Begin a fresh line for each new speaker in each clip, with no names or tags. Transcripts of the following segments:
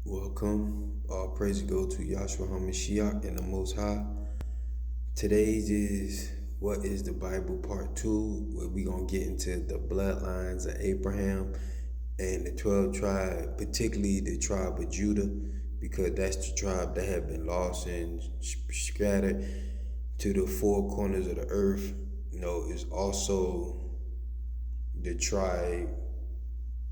Welcome. All praise go to Yahshua HaMashiach and the Most High. Today's is What is the Bible Part 2, where we're going to get into the bloodlines of Abraham and the 12 tribes, particularly the tribe of Judah, because that's the tribe that have been lost and scattered to the four corners of the earth. Is also the tribe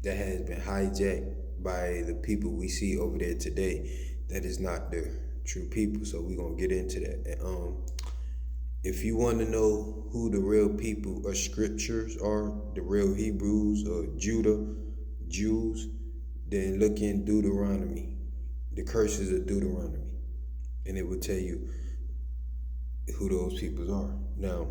that has been hijacked by the people we see over there today. That is not the true people. So we're gonna get into that. If you want to know who the real people of scriptures are, the real Hebrews or Jews, then look in Deuteronomy, the curses of Deuteronomy, and it will tell you who those people are. Now,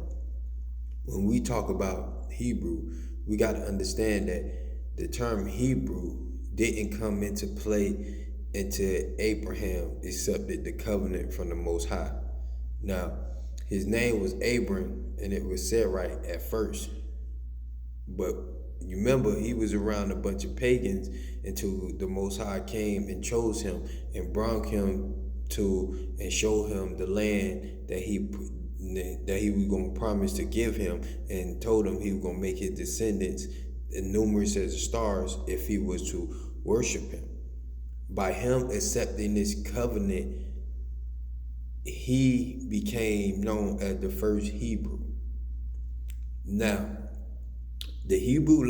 when we talk about Hebrew, we got to understand that the term Hebrew didn't come into play until Abraham accepted the covenant from the Most High. Now, his name was Abram, and it was Sarai at first. But you remember, he was around a bunch of pagans until the Most High came and chose him and brought him to and showed him the land that he was going to promise to give him, and told him he was going to make his descendants numerous as the stars if he was to worship him. By him accepting this covenant, he became known as the first Hebrew. Now, the Hebrew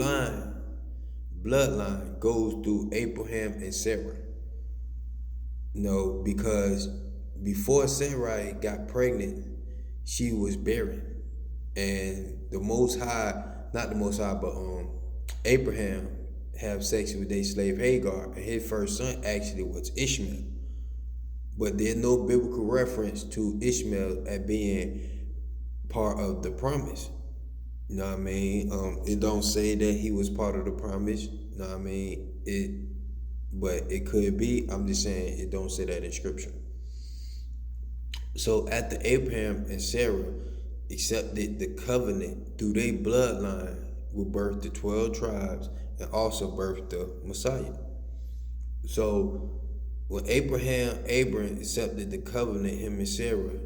bloodline goes through Abraham and Sarah. Because before Sarai got pregnant, she was barren. And the Most High, not the Most High, but Abraham have sex with their slave Hagar, and his first son actually was Ishmael. But there's no biblical reference to Ishmael as being part of the promise. You know what I mean? It don't say that he was part of the promise. You know what I mean? But it could be. I'm just saying it don't say that in scripture. So after Abraham and Sarah accepted the covenant through their bloodline, will birth the 12 tribes and also birth the Messiah. So when Abram accepted the covenant, him and Sarah,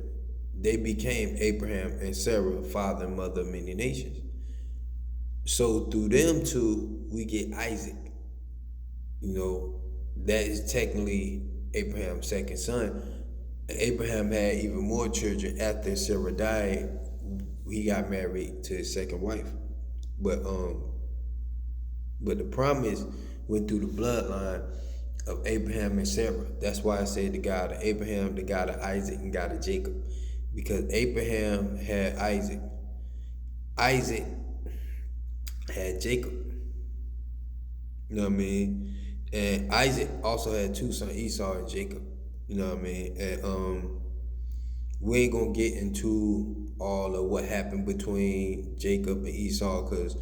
they became Abraham and Sarah, father and mother of many nations. So through them two, we get Isaac. That is technically Abraham's second son. Abraham had even more children after Sarah died. He got married to his second wife. But the promise went through the bloodline of Abraham and Sarah. That's why I say the God of Abraham, the God of Isaac, and God of Jacob. Because Abraham had Isaac. Isaac had Jacob. You know what I mean? And Isaac also had two sons, Esau and Jacob. You know what I mean? And we ain't gonna get into all of what happened between Jacob and Esau, because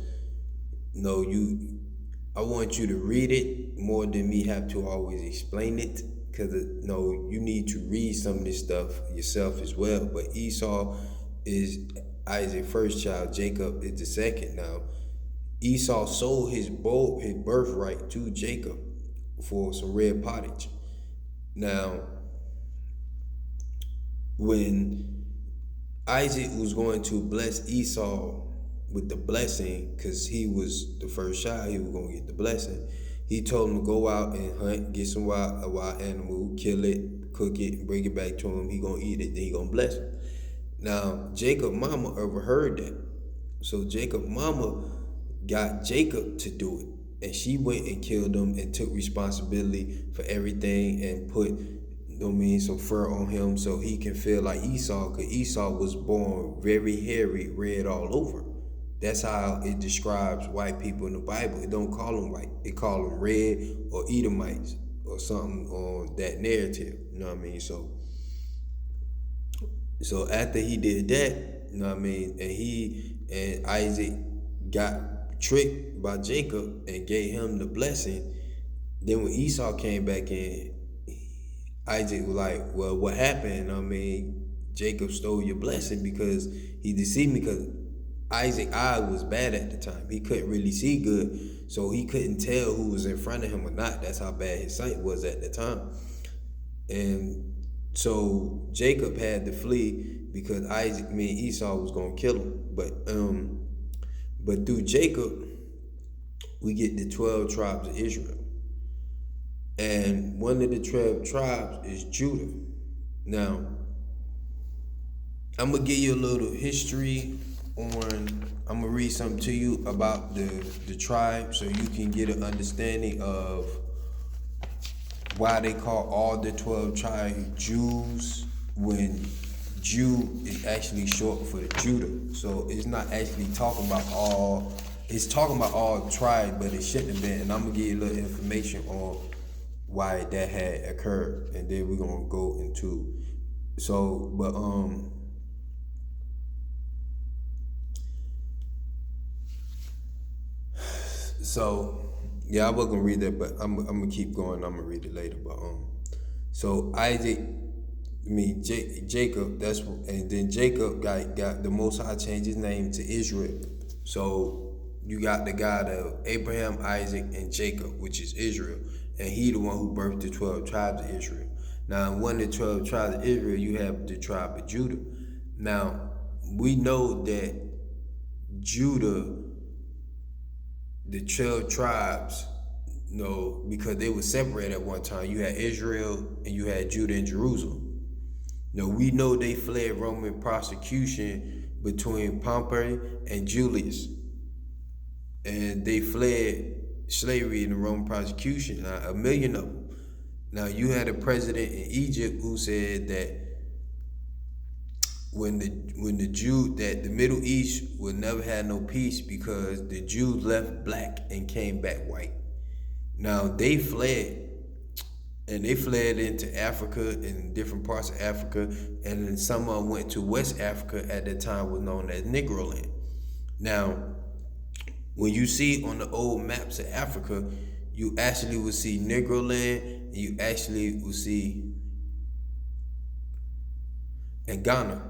I want you to read it more than me have to always explain it, because you need to read some of this stuff yourself as well. But Esau is Isaac's first child, Jacob is the second. Now, Esau sold his birthright to Jacob for some red pottage. Now, when Isaac was going to bless Esau with the blessing, because he was the first child, he was going to get the blessing, he told him to go out and hunt, get some wild animal, kill it, cook it, bring it back to him. He going to eat it, then he going to bless him. Now, Jacob mama overheard that. So Jacob mama got Jacob to do it. And she went and killed him and took responsibility for everything and put some fur on him so he can feel like Esau, because Esau was born very hairy, red all over. That's how it describes white people in the Bible. It don't call them white. It call them red or Edomites or something on that narrative. You know what I mean? So after he did that, you know what I mean, and he and Isaac got tricked by Jacob and gave him the blessing, then when Esau came back in, Isaac was like, well, what happened? I mean, Jacob stole your blessing because he deceived me, because Isaac eye was bad at the time. He couldn't really see good, so he couldn't tell who was in front of him or not. That's how bad his sight was at the time. And so Jacob had to flee because Esau was gonna kill him. But through Jacob, we get the 12 tribes of Israel. And one of the 12 tribes is Judah. Now, I'm gonna give you a little history I'm gonna read something to you about the tribe so you can get an understanding of why they call all the 12 tribes Jews when Jew is actually short for the Judah. So it's not actually talking about all, it's talking about all tribes, but it shouldn't have been. And I'm gonna give you a little information on why that had occurred. And then we're gonna go into, so yeah, I wasn't gonna read that, but I'm gonna keep going. I'm gonna read it later. But so Jacob. And then Jacob got the Most High changed his name to Israel. So you got the God of Abraham, Isaac, and Jacob, which is Israel, and he the one who birthed the 12 tribes of Israel. Now, in one of the 12 tribes of Israel, you have the tribe of Judah. Now, we know that Judah, the 12 tribes, because they were separated at one time. You had Israel and you had Judah and Jerusalem. We know they fled Roman persecution between Pompey and Julius. And they fled slavery and the Roman persecution, a million of them. Now, you had a president in Egypt who said that that the Middle East would never have no peace because the Jews left black and came back white. Now, they fled, and they fled into Africa and different parts of Africa, and then some of them went to West Africa at that time was known as Negro land. Now, when you see on the old maps of Africa, you actually will see Negro land, and you actually will see in Ghana.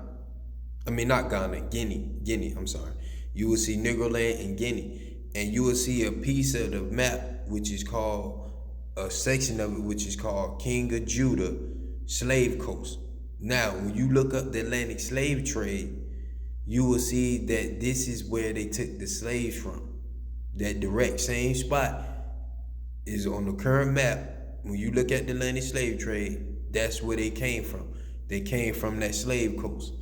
I mean, not Ghana, Guinea, I'm sorry. You will see Negro land and Guinea. And you will see a piece of the map, which is called, a section of it, which is called King of Judah, Slave Coast. Now, when you look up the Atlantic slave trade, you will see that this is where they took the slaves from. That direct same spot is on the current map. When you look at the Atlantic slave trade, that's where they came from. They came from that slave coast.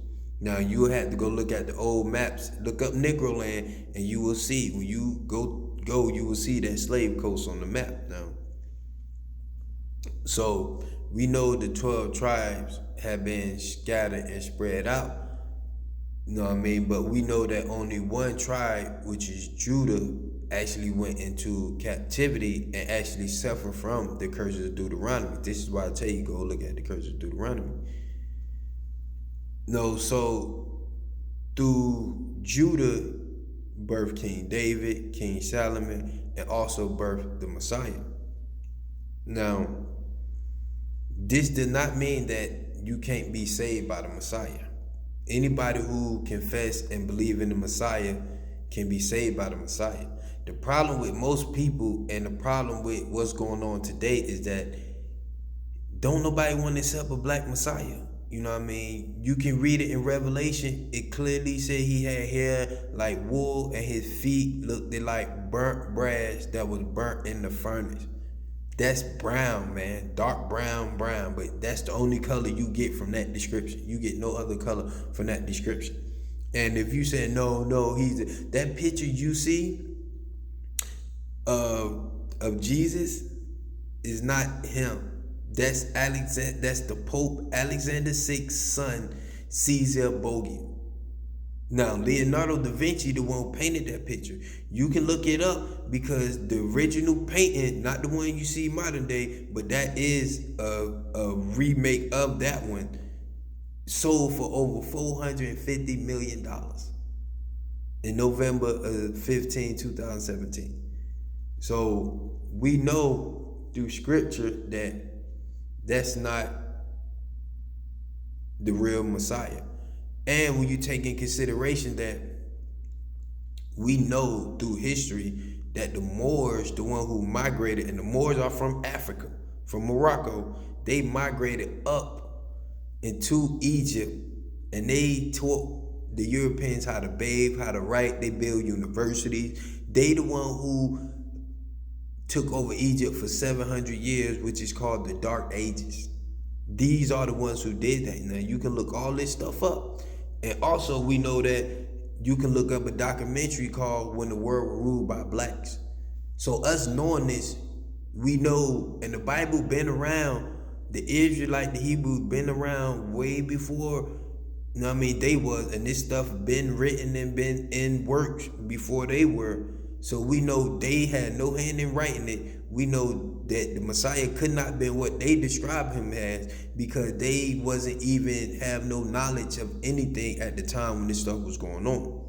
Now, you have to go look at the old maps, look up Negro land, and you will see, when you go, you will see that slave coast on the map now. So, we know the 12 tribes have been scattered and spread out, but we know that only one tribe, which is Judah, actually went into captivity and actually suffered from the curses of Deuteronomy. This is why I tell you, go look at the curses of Deuteronomy. So through Judah birthed King David, King Solomon, and also birthed the Messiah. Now, this did not mean that you can't be saved by the Messiah. Anybody who confess and believe in the Messiah can be saved by the Messiah. The problem with most people and the problem with what's going on today is that don't nobody want to accept a black Messiah. You know what I mean? You can read it in Revelation. It clearly said he had hair like wool and his feet looked like burnt brass that was burnt in the furnace. That's brown, man. Dark brown, but that's the only color you get from that description. You get no other color from that description. And if you say, no, that picture you see of Jesus is not him. That's the Pope Alexander VI's son, Caesar Borgia. Now, Leonardo da Vinci, the one who painted that picture, you can look it up because the original painting, not the one you see modern day, but that is a remake of that one, sold for over $450 million in November 15, 2017. So we know through scripture that that's not the real Messiah. And when you take in consideration that we know through history that the Moors, the one who migrated, and the Moors are from Africa, from Morocco, they migrated up into Egypt, and they taught the Europeans how to bathe, how to write. They built universities. They the one who took over Egypt for 700 years, which is called the Dark Ages. These are the ones who did that. Now you can look all this stuff up. And also we know that you can look up a documentary called When the World Was Ruled by Blacks. So us knowing this, we know, and the Bible been around, the Israelite, the Hebrews been around way before, you know what I mean, they was, and this stuff been written and been in works before they were. So we know they had no hand in writing it. We know that the Messiah could not have been what they describe him as, because they wasn't even have no knowledge of anything at the time when this stuff was going on.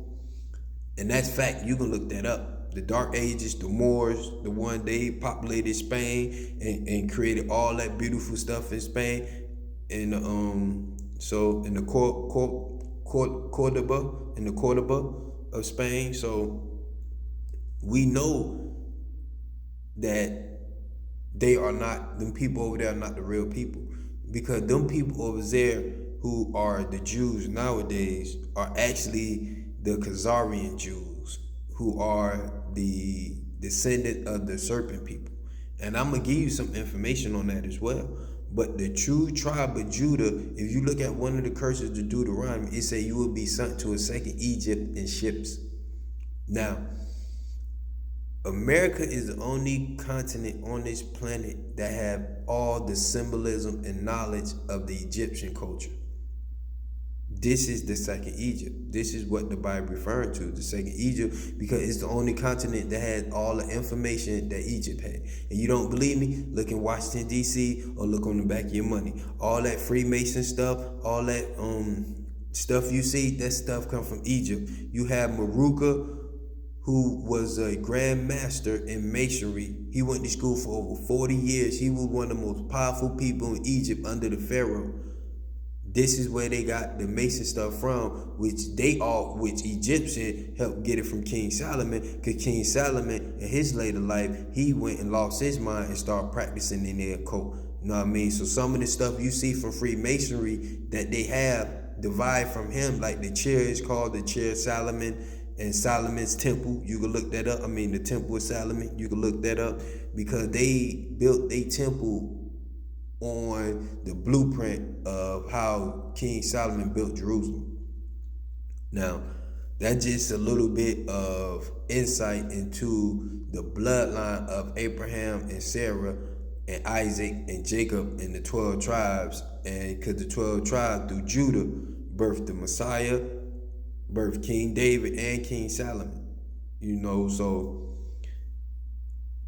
And that's fact. You can look that up. The Dark Ages, the Moors, the one they populated Spain and created all that beautiful stuff in Spain. And so in the Cordoba of Spain. So we know that they are not, them people over there are not the real people, because them people over there who are the Jews nowadays are actually the Khazarian Jews, who are the descendant of the serpent people. And I'm gonna give you some information on that as well. But the true tribe of Judah, if you look at one of the curses of Deuteronomy, it say you will be sent to a second Egypt in ships. Now, America is the only continent on this planet that have all the symbolism and knowledge of the Egyptian culture. This is the second Egypt. This is what the Bible referring to, the second Egypt, because it's the only continent that had all the information that Egypt had. And you don't believe me? Look in Washington, D.C., or look on the back of your money. All that Freemason stuff, all that stuff you see, that stuff come from Egypt. You have Maruka, who was a grand master in masonry. He went to school for over 40 years. He was one of the most powerful people in Egypt under the Pharaoh. This is where they got the Mason stuff from, which Egyptian helped get it from King Solomon, because King Solomon in his later life, he went and lost his mind and started practicing in their occult. You know what I mean? So some of the stuff you see from Freemasonry that they have derived from him, like the chair is called the Chair of Solomon, and Solomon's temple. You can look that up. I mean, the temple of Solomon, you can look that up, because they built their temple on the blueprint of how King Solomon built Jerusalem. Now, that's just a little bit of insight into the bloodline of Abraham and Sarah and Isaac and Jacob and the 12 tribes. And because the 12 tribes through Judah birthed the Messiah, birthed King David and King Solomon. You know, so,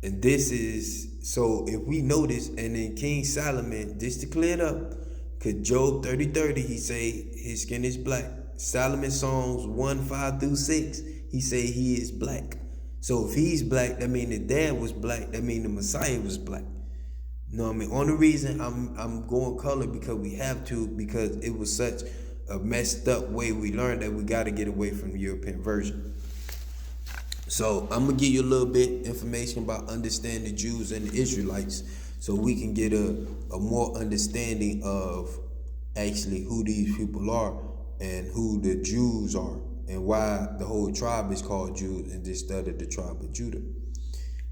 and this is, so if we notice, and then King Solomon, just to clear it up, because Job 30:30, he say his skin is black. Solomon Songs 1:5-6, he say he is black. So if he's black, that mean the dad was black, that mean the Messiah was black. You know what I mean? Only reason I'm going color because we have to, because it was such a messed up way we learned that we got to get away from the European version. So I'm gonna give you a little bit information about understanding the Jews and the Israelites, so we can get a more understanding of actually who these people are and who the Jews are, and why the whole tribe is called Jews and just studied the tribe of Judah.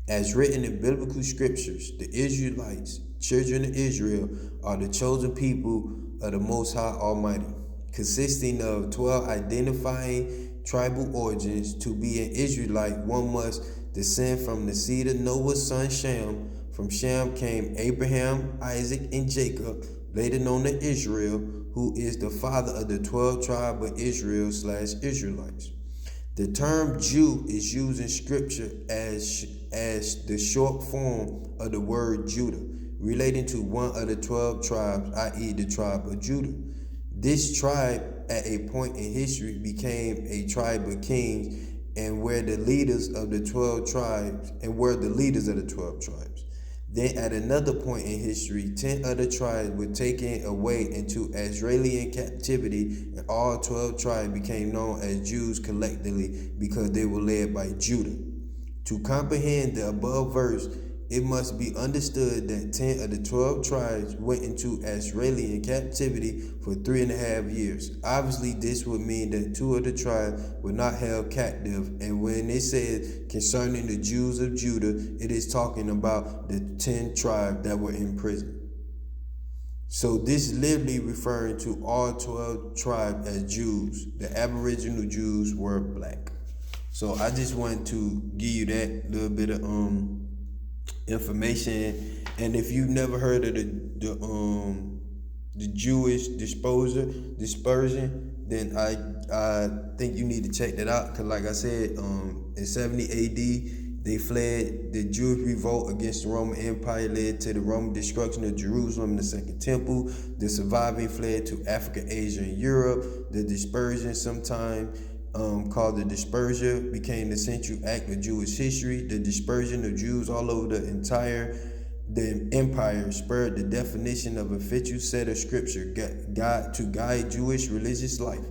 As written in biblical scriptures, the Israelites, children of Israel, are the chosen people of the Most High Almighty, consisting of 12 identifying tribal origins. To be an Israelite, one must descend from the seed of Noah's son Shem. From Shem came Abraham, Isaac, and Jacob, later known as Israel, who is the father of the 12 tribes of Israel/Israelites. The term Jew is used in scripture as the short form of the word Judah, relating to one of the 12 tribes, i.e. the tribe of Judah. This tribe at a point in history became a tribe of kings and were the leaders of the 12 tribes. Then at another point in history, 10 other tribes were taken away into Israeli captivity, and all 12 tribes became known as Jews collectively because they were led by Judah. To comprehend the above verse, it must be understood that 10 of the 12 tribes went into Israeli captivity for 3.5 years. Obviously, this would mean that 2 of the tribes were not held captive, and when it says concerning the Jews of Judah, it is talking about the 10 tribes that were in prison. So this literally referring to all 12 tribes as Jews. The Aboriginal Jews were black. So I just wanted to give you that little bit of information. And if you've never heard of the Jewish dispersion, then I think you need to check that out. Cause like I said, in 70 AD, they fled. The Jewish revolt against the Roman Empire led to the Roman destruction of Jerusalem and the Second Temple. The surviving fled to Africa, Asia, and Europe. The dispersion, sometimes called the dispersion, became the central act of Jewish history. The dispersion of Jews all over the empire spurred the definition of a fictional set of scripture to guide Jewish religious life.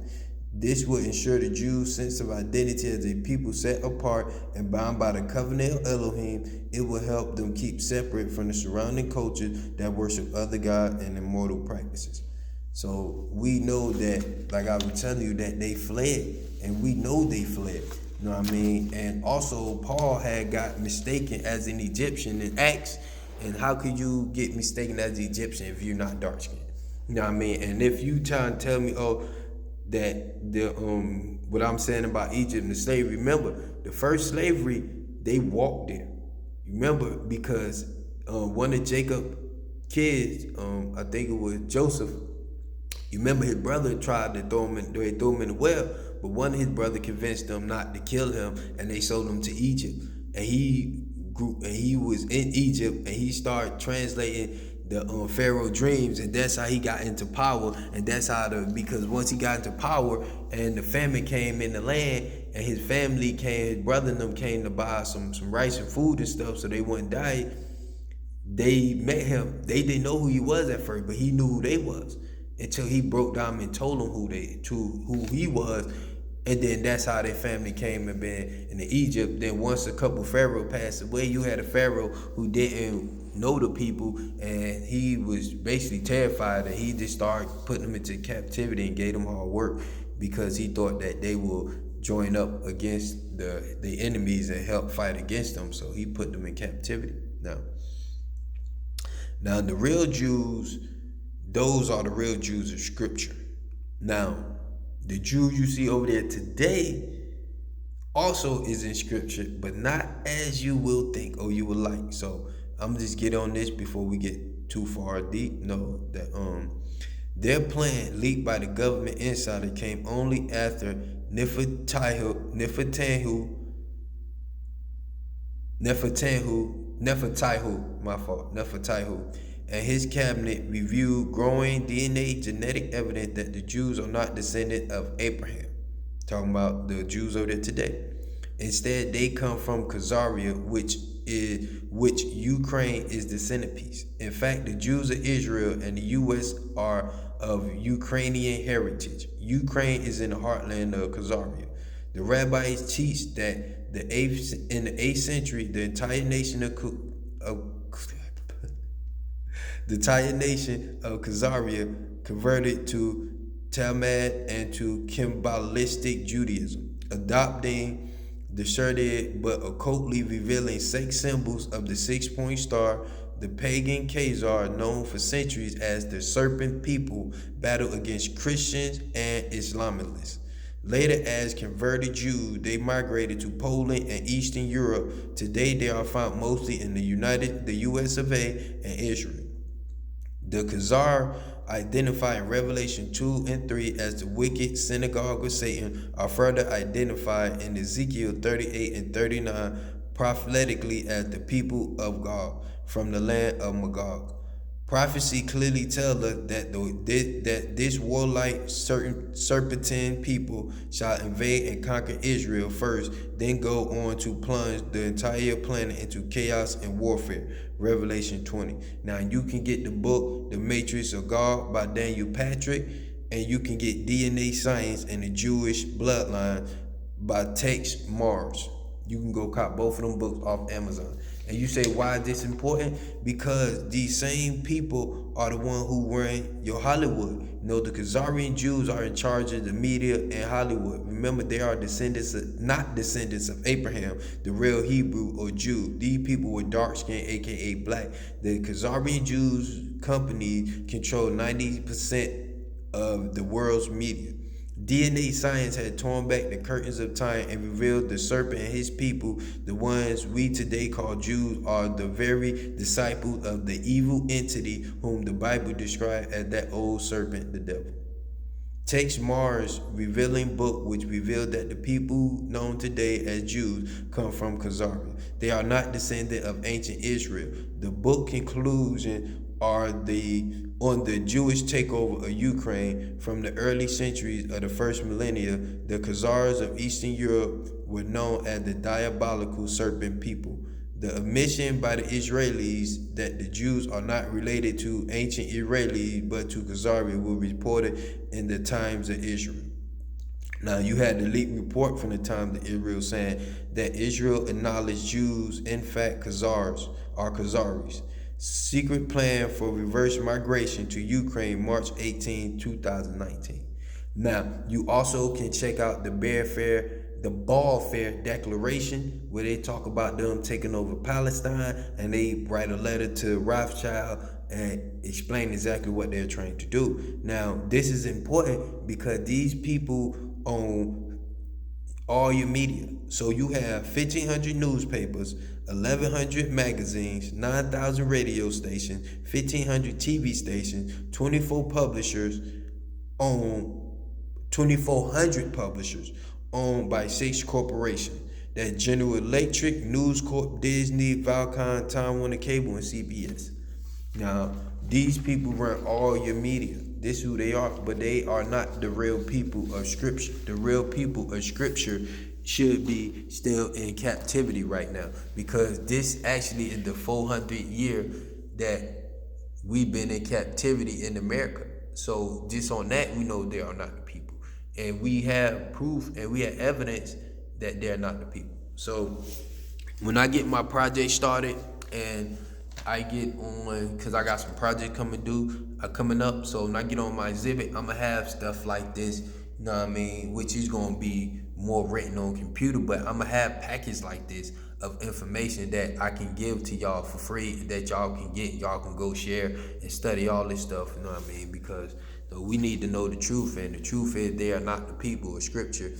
This would ensure the Jews' sense of identity as a people set apart and bound by the covenant of Elohim. It will help them keep separate from the surrounding cultures that worship other gods and immortal practices. So we know that, like I was telling you, that they fled, and we know they fled. You know what I mean? And also, Paul had got mistaken as an Egyptian in Acts. And how could you get mistaken as an Egyptian if you're not dark skinned? You know what I mean? And if you try and tell me, that the what I'm saying about Egypt and the slavery, remember the first slavery, they walked there. Remember, because one of Jacob's kids, I think it was Joseph. You remember his brother tried to throw him in the well, but one of his brother convinced them not to kill him, and they sold him to Egypt. And he was in Egypt, and he started translating the Pharaoh dreams, and that's how he got into power. And that's how because once he got into power and the famine came in the land, and his family came, his brother and them came to buy some rice and food and stuff so they wouldn't die. They met him. They didn't know who he was at first, but he knew who they was until he broke down and told them who he was. And then that's how their family came and been in Egypt. Then once a couple pharaoh passed away, you had a pharaoh who didn't know the people, and he was basically terrified, and he just started putting them into captivity and gave them hard work because he thought that they will join up against the enemies and help fight against them. So he put them in captivity. Now the real Jews, those are the real Jews of Scripture. Now, the Jew you see over there today also is in Scripture, but not as you will think or you will like. So I'm just get on this before we get too far deep. Know that their plan, leaked by the government insider, came only after Nefertahu, and his cabinet reviewed growing DNA genetic evidence that the Jews are not descendants of Abraham. Talking about the Jews over there today. Instead, they come from Khazaria, which Ukraine is the centerpiece. In fact, the Jews of Israel and the U.S. are of Ukrainian heritage. Ukraine is in the heartland of Khazaria. The rabbis teach that in the 8th century, the entire nation of Khazaria converted to Talmud and to Kabbalistic Judaism, adopting the shirted but occultly revealing sex symbols of the 6-point star. The pagan Khazar, known for centuries as the serpent people, battled against Christians and Islamists. Later, as converted Jews, they migrated to Poland and Eastern Europe. Today, they are found mostly in the US of A and Israel. The Khazar, identified in Revelation 2 and 3 as the wicked synagogue of Satan, are further identified in Ezekiel 38 and 39 prophetically as the people of God from the land of Magog. Prophecy clearly tells us that this warlike certain serpentine people shall invade and conquer Israel first, then go on to plunge the entire planet into chaos and warfare. Revelation 20. Now you can get the book The Matrix of God by Daniel Patrick, and you can get DNA Science and the Jewish Bloodline by Tex Mars. You can go cop both of them books off Amazon. And you say, why is this important? Because these same people are the one who run your Hollywood. You know, the Khazarian Jews are in charge of the media and Hollywood. Remember, they are not descendants of Abraham, the real Hebrew or Jew. These people were dark skinned, aka black. The Khazarian Jews company control 90% of the world's media. DNA Science had torn back the curtains of time and revealed the serpent and his people, the ones we today call Jews, are the very disciples of the evil entity whom the Bible described as that old serpent, the devil. Tex Mars' revealing book, which revealed that the people known today as Jews come from Khazar. They are not descendant of ancient Israel. The book conclusion are on the Jewish takeover of Ukraine from the early centuries of the first millennia. The Khazars of Eastern Europe were known as the diabolical serpent people. The admission by the Israelis that the Jews are not related to ancient Israelis but to Khazari were reported in the Times of Israel. Now, you had the leaked report from the Times of Israel saying that Israel acknowledged Jews, in fact, Khazars are Khazaris. Secret plan for reverse migration to Ukraine, March 18, 2019. Now, you also can check out the Ball Fair Declaration, where they talk about them taking over Palestine, and they write a letter to Rothschild and explain exactly what they're trying to do. Now, this is important because these people own all your media. So you have 1,500 newspapers, 1,100 magazines, 9,000 radio stations, 1,500 TV stations, 24 publishers own 2,400 publishers owned by 6 corporations. That's General Electric, News Corp, Disney, Viacom, Time Warner Cable, and CBS. Now, these people run all your media. This is who they are, but they are not the real people of Scripture. The real people of Scripture should be still in captivity right now, because this actually is the 400th year that we've been in captivity in America. So just on that, we know they are not the people. And we have proof and we have evidence that they're not the people. So when I get my project started and I get on, because I got some projects coming up. So when I get on my exhibit, I'm going to have stuff like this, you know what I mean, which is going to be more written on computer, but I'm going to have packets like this of information that I can give to y'all for free, that y'all can get, y'all can go share and study all this stuff, you know what I mean, because we need to know the truth, and the truth is they are not the people of Scripture,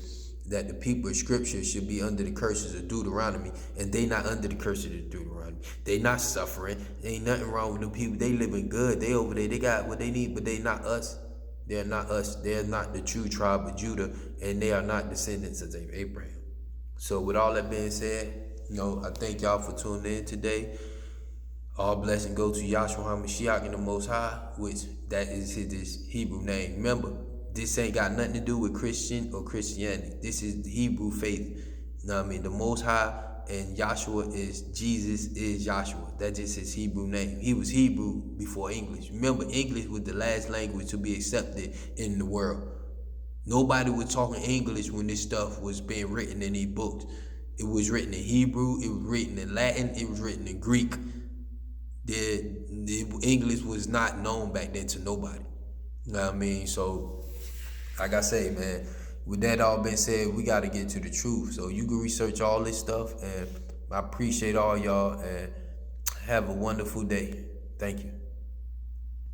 that the people of Scripture should be under the curses of Deuteronomy, and they not under the curses of Deuteronomy. They not suffering. Ain't nothing wrong with them people. They living good. They over there. They got what they need, but they not us. They're not us. They're not the true tribe of Judah, and they are not descendants of Abraham. So with all that being said, I thank y'all for tuning in today. All blessing go to Yahshua HaMashiach in the Most High, which that is his Hebrew name. Remember, this ain't got nothing to do with Christian or Christianity. This is the Hebrew faith. You know what I mean? The Most High and Yahshua is Jesus is Yahshua. That's just his Hebrew name. He was Hebrew before English. Remember, English was the last language to be accepted in the world. Nobody was talking English when this stuff was being written in these books. It was written in Hebrew, it was written in Latin, it was written in Greek. The English was not known back then to nobody. You know what I mean? So, like I say, man, with that all being said, we got to get to the truth. So you can research all this stuff, and I appreciate all y'all, and have a wonderful day. Thank you.